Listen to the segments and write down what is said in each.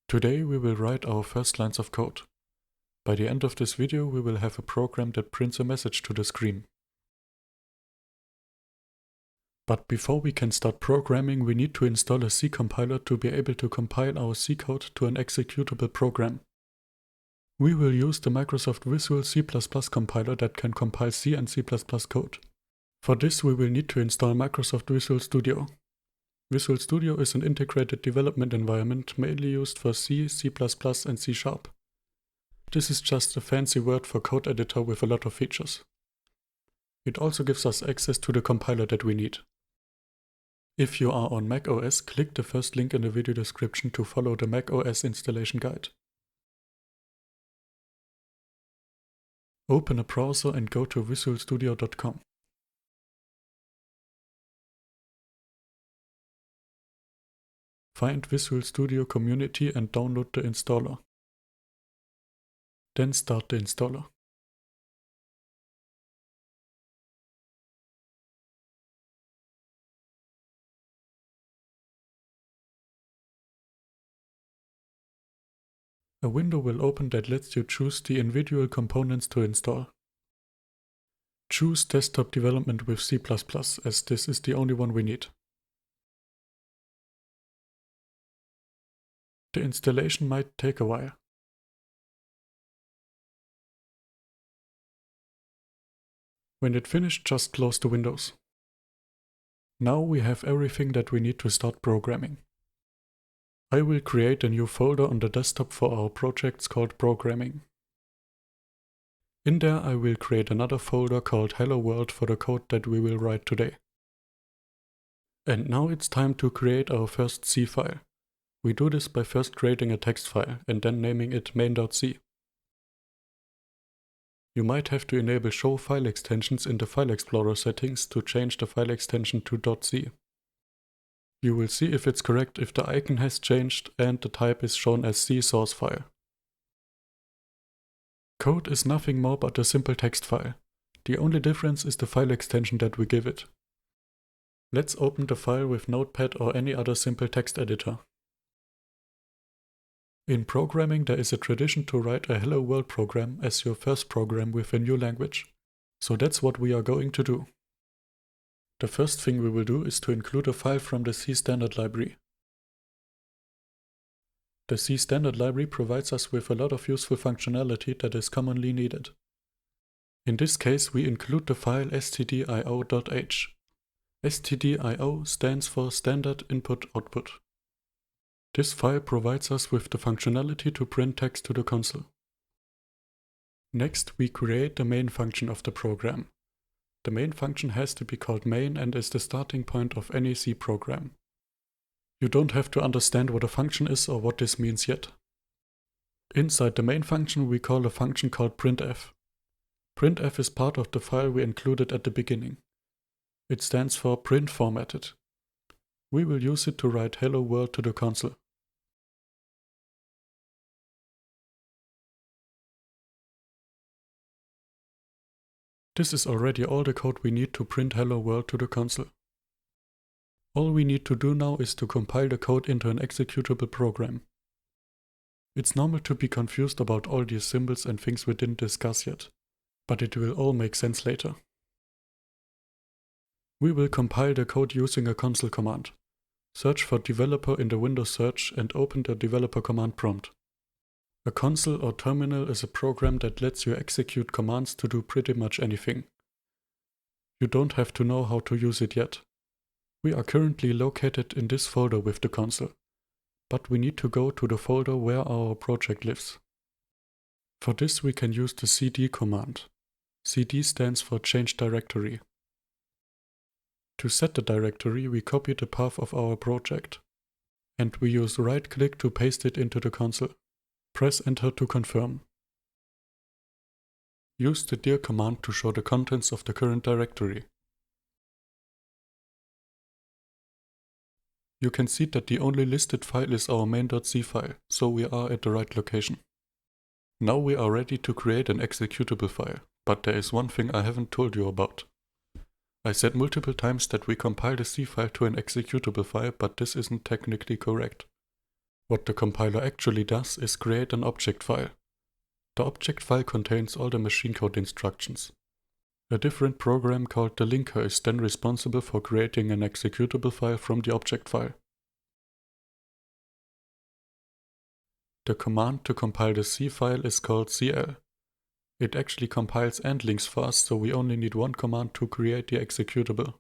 Today we will write our first lines of code. By the end of this video we will have a program that prints a message to the screen. But before we can start programming, we need to install a C compiler to be able to compile our C code to an executable program. We will use the Microsoft Visual C++ compiler that can compile C and C++ code. For this we will need to install Microsoft Visual Studio. Visual Studio is an integrated development environment mainly used for C, C++, and C#. This is just a fancy word for code editor with a lot of features. It also gives us access to the compiler that we need. If you are on Mac OS, click the first link in the video description to follow the Mac OS installation guide. Open a browser and go to visualstudio.com. Find Visual Studio Community and download the installer. Then start the installer. A window will open that lets you choose the individual components to install. Choose Desktop Development with C++, as this is the only one we need. The installation might take a while. When it finished, just close the windows. Now we have everything that we need to start programming. I will create a new folder on the desktop for our projects called Programming. In there I will create another folder called Hello World for the code that we will write today. And now it's time to create our first C file. We do this by first creating a text file and then naming it main.c. You might have to enable show file extensions in the File Explorer settings to change the file extension to .c. You will see if it's correct if the icon has changed and the type is shown as C source file. Code is nothing more but a simple text file. The only difference is the file extension that we give it. Let's open the file with Notepad or any other simple text editor. In programming there is a tradition to write a Hello World program as your first program with a new language. So that's what we are going to do. The first thing we will do is to include a file from the C standard library. The C standard library provides us with a lot of useful functionality that is commonly needed. In this case we include the file stdio.h. stdio stands for Standard Input Output. This file provides us with the functionality to print text to the console. Next we create the main function of the program. The main function has to be called main and is the starting point of any C program. You don't have to understand what a function is or what this means yet. Inside the main function we call a function called printf. Printf is part of the file we included at the beginning. It stands for print formatted. We will use it to write Hello World to the console. This is already all the code we need to print Hello World to the console. All we need to do now is to compile the code into an executable program. It's normal to be confused about all these symbols and things we didn't discuss yet, but it will all make sense later. We will compile the code using a console command. Search for developer in the Windows search and open the developer command prompt. A console or terminal is a program that lets you execute commands to do pretty much anything. You don't have to know how to use it yet. We are currently located in this folder with the console, but we need to go to the folder where our project lives. For this we can use the cd command. Cd stands for change directory. To set the directory we copy the path of our project, and we use right click to paste it into the console. Press enter to confirm. Use the dir command to show the contents of the current directory. You can see that the only listed file is our main.c file, so we are at the right location. Now we are ready to create an executable file, but there is one thing I haven't told you about. I said multiple times that we compile the C file to an executable file, but this isn't technically correct. What the compiler actually does is create an object file. The object file contains all the machine code instructions. A different program called the linker is then responsible for creating an executable file from the object file. The command to compile the C file is called cl. It actually compiles and links fast, so we only need one command to create the executable.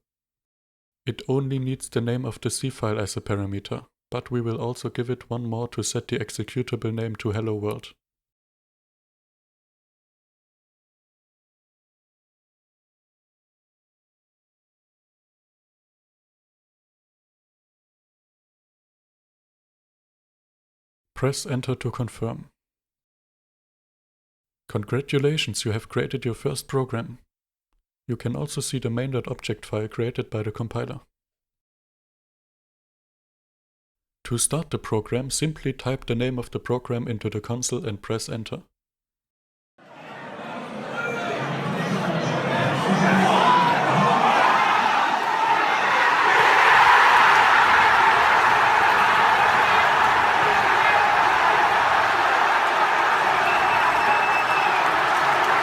It only needs the name of the C file as a parameter, but we will also give it one more to set the executable name to hello world. Press enter to confirm. Congratulations, you have created your first program. You can also see the main.object file created by the compiler. To start the program, simply type the name of the program into the console and press enter.